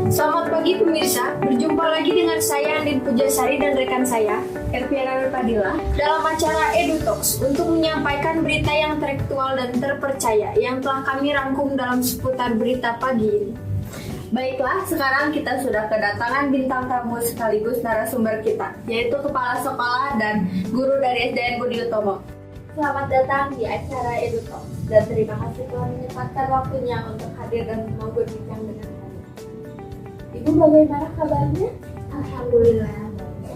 Selamat pagi pemirsa, berjumpa lagi dengan saya Andin Pujasari dan rekan saya Elviana Nurpadila dalam acara EduTalks untuk menyampaikan berita yang intelektual dan terpercaya yang telah kami rangkum dalam seputar berita pagi ini. Baiklah, sekarang kita sudah kedatangan bintang tamu sekaligus narasumber kita, yaitu Kepala Sekolah dan Guru dari SDN Budi Utomo. Selamat datang di acara EduTalks dan terima kasih telah menyempatkan waktunya untuk hadir dan mau berbincang dengan kami. Ibu bagaimana kabarnya? Alhamdulillah.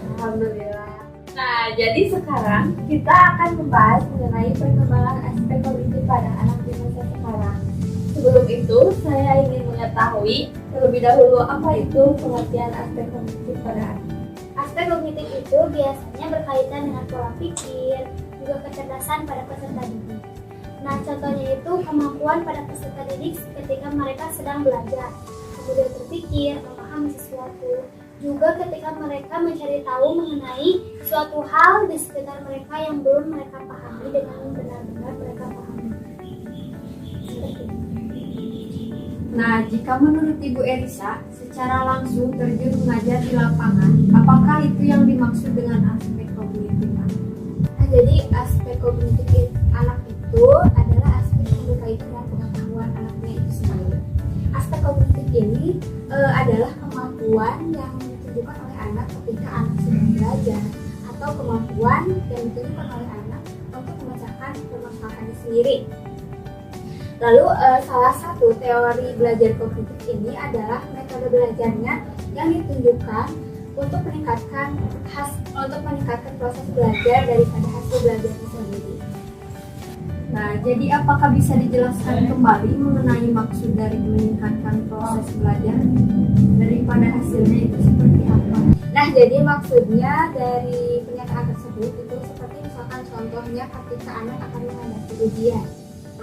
Alhamdulillah. Nah, jadi sekarang kita akan membahas mengenai perkembangan aspek kognitif pada anak di masa sekarang. Sebelum itu, saya ingin mengetahui terlebih dahulu apa itu pengertian aspek kognitif pada anak. Aspek kognitif itu biasanya berkaitan dengan pola pikir, juga kecerdasan pada peserta didik. Nah, contohnya itu kemampuan pada peserta didik ketika mereka sedang belajar, kemudian berpikir, memahami sesuatu, juga ketika mereka mencari tahu mengenai suatu hal di sekitar mereka yang belum mereka pahami dengan benar-benar mereka pahami. Seperti itu. Nah, jika menurut Ibu Elisa, secara langsung terjun mengajar di lapangan, apakah itu yang dimaksud dengan aspek kognitif anak? Nah, jadi aspek kognitif anak itu adalah aspek yang berkaitan dengan pengetahuan anaknya itu sendiri. Aspek kognitif ini adalah kemampuan yang ditunjukkan oleh anak ketika anak sedang belajar, atau kemampuan yang ditunjukkan oleh anak untuk memecahkan permasalahan sendiri. Lalu salah satu teori belajar kognitif ini adalah metode belajarnya yang ditunjukkan untuk meningkatkan proses belajar daripada hasil belajar itu sendiri. Nah, jadi apakah bisa dijelaskan kembali mengenai maksud dari meningkatkan proses belajar daripada hasilnya itu seperti apa? Nah, jadi maksudnya dari pernyataan tersebut itu seperti misalkan contohnya ketika anak akan menghadapi ujian.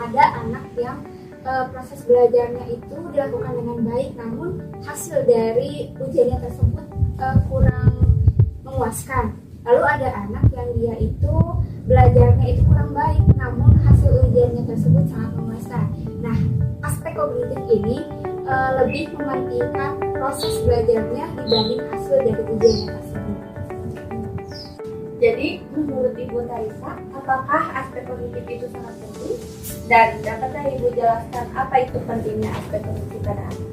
Ada anak yang proses belajarnya itu dilakukan dengan baik, namun hasil dari ujiannya tersebut kurang memuaskan. Lalu ada anak yang dia itu belajarnya itu kurang baik, namun hasil ujiannya tersebut sangat memuaskan. Nah, aspek kognitif ini lebih mementingkan proses belajarnya dibanding hasil dari ujiannya tersebut. Jadi, menurut Ibu Tarisa, apakah aspek kognitif itu sangat penting? Dan dapatkah Ibu jelaskan apa itu pentingnya aspek kognitif pada anak?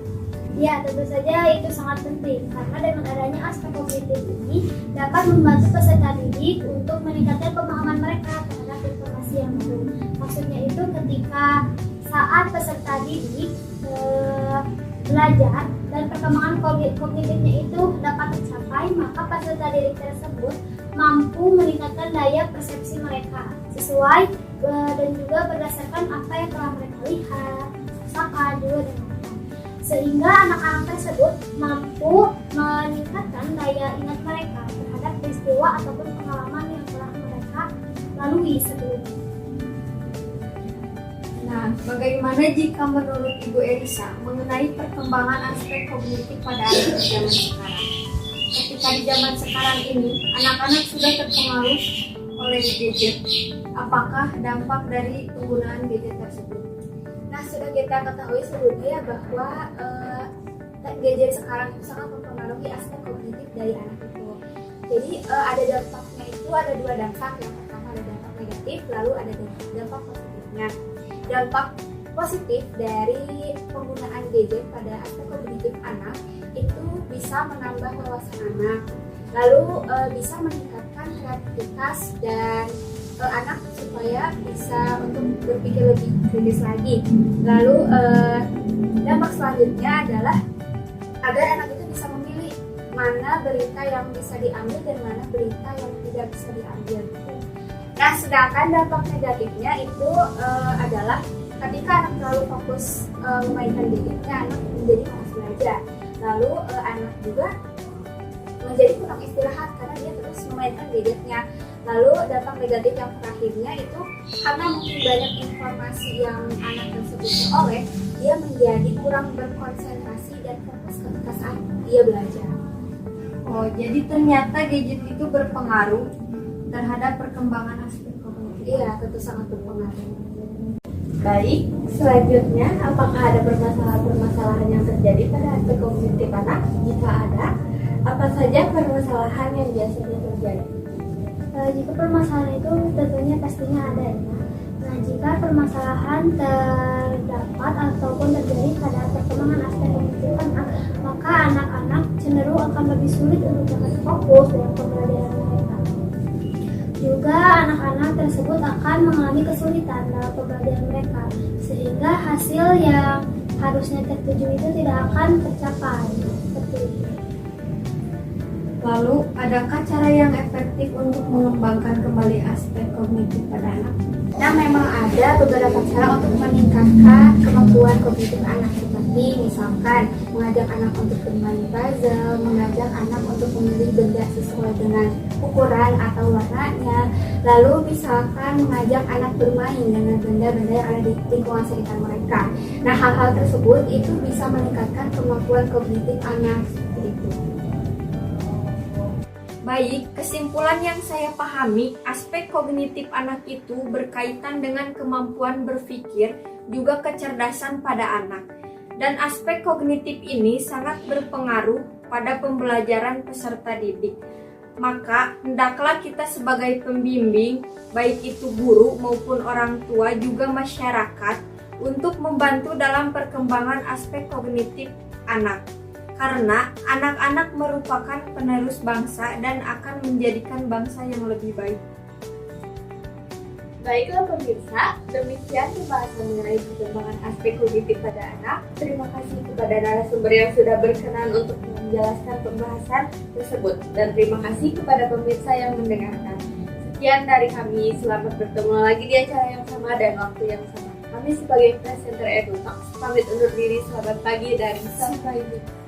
Ya, tentu saja itu sangat penting karena dengan adanya aspek kognitif ini dapat membantu peserta didik untuk meningkatkan pemahaman mereka terhadap informasi yang baru. Maksudnya itu ketika saat peserta didik belajar dan perkembangan kognitifnya itu dapat tercapai, maka peserta didik tersebut mampu meningkatkan daya persepsi mereka sesuai dan juga berdasarkan apa yang telah mereka lihat, rasakan juga dan lain-lain. Sehingga anak-anak tersebut mampu meningkatkan daya ingat mereka terhadap peristiwa ataupun pengalaman yang telah mereka lalui sebelumnya. Nah, bagaimana jika menurut Ibu Elisa mengenai perkembangan aspek kognitif pada anak di zaman sekarang? Ketika di zaman sekarang ini, anak-anak sudah terpengaruh oleh gadget, apakah dampak dari penggunaan gadget tersebut? Nah, sudah kita ketahui sebelumnya ya bahwa gadget sekarang itu sangat mempengaruhi aspek kognitif dari anak itu. Jadi ada dampaknya itu ada dua dampak. Yang pertama ada dampak negatif, lalu ada dampak positifnya. Dampak positif dari penggunaan gadget pada aspek kognitif anak itu bisa menambah wawasan anak, lalu bisa meningkatkan kreativitas dan anak supaya bisa untuk berpikir lebih kritis lagi. Lalu dampak selanjutnya adalah agar anak itu bisa memilih mana berita yang bisa diambil dan mana berita yang tidak bisa diambil. Nah, sedangkan dampak negatifnya itu adalah ketika anak terlalu fokus memainkan gadgetnya, anak menjadi malas belajar. Lalu anak juga menjadi kurang istirahat karena dia terus memainkan gadgetnya. Lalu dampak negatif yang terakhirnya itu karena mungkin banyak informasi yang anak tersebut peroleh, dia menjadi kurang berkonsentrasi dan fokus ketika saat dia belajar. Oh, jadi ternyata gadget itu berpengaruh terhadap perkembangan aspek kognitif. Iya, tentu sangat berpengaruh. Baik, selanjutnya apakah ada permasalahan-permasalahan yang terjadi pada aspek kognitif anak? Jika ada, apa saja permasalahan yang biasanya terjadi? Jika permasalahan itu tentunya pastinya ada ya. Nah, jika permasalahan terdapat ataupun terjadi pada perkembangan aspek kognitif anak, maka anak-anak cenderung akan lebih sulit untuk dapat fokus dalam pembelajaran mereka. Juga anak-anak tersebut akan mengalami kesulitan dalam pembelajaran mereka, sehingga hasil yang harusnya tertuju itu tidak akan tercapai. Seperti itu. Lalu, adakah cara yang efektif untuk mengembangkan kembali aspek kognitif pada anak? Nah, memang ada beberapa cara untuk meningkatkan kemampuan kognitif anak, seperti misalkan mengajak anak untuk bermain puzzle, mengajak anak untuk memilih benda sesuai dengan ukuran atau warnanya, lalu misalkan mengajak anak bermain dengan benda-benda yang ada di lingkungan sekitar mereka. Nah, hal-hal tersebut itu bisa meningkatkan kemampuan kognitif anak seperti itu. Baik, kesimpulan yang saya pahami, aspek kognitif anak itu berkaitan dengan kemampuan berpikir, juga kecerdasan pada anak. Dan aspek kognitif ini sangat berpengaruh pada pembelajaran peserta didik. Maka, hendaklah kita sebagai pembimbing, baik itu guru maupun orang tua juga masyarakat, untuk membantu dalam perkembangan aspek kognitif anak. Karena anak-anak merupakan penerus bangsa dan akan menjadikan bangsa yang lebih baik. Baiklah pemirsa, demikian pembahasan mengenai perkembangan aspek kognitif pada anak. Terima kasih kepada narasumber yang sudah berkenan untuk menjelaskan pembahasan tersebut. Dan terima kasih kepada pemirsa yang mendengarkan. Sekian dari kami, selamat bertemu lagi di acara yang sama dan waktu yang sama. Kami sebagai presenter EduTalks pamit undur diri, selamat pagi dan sampai jumpa.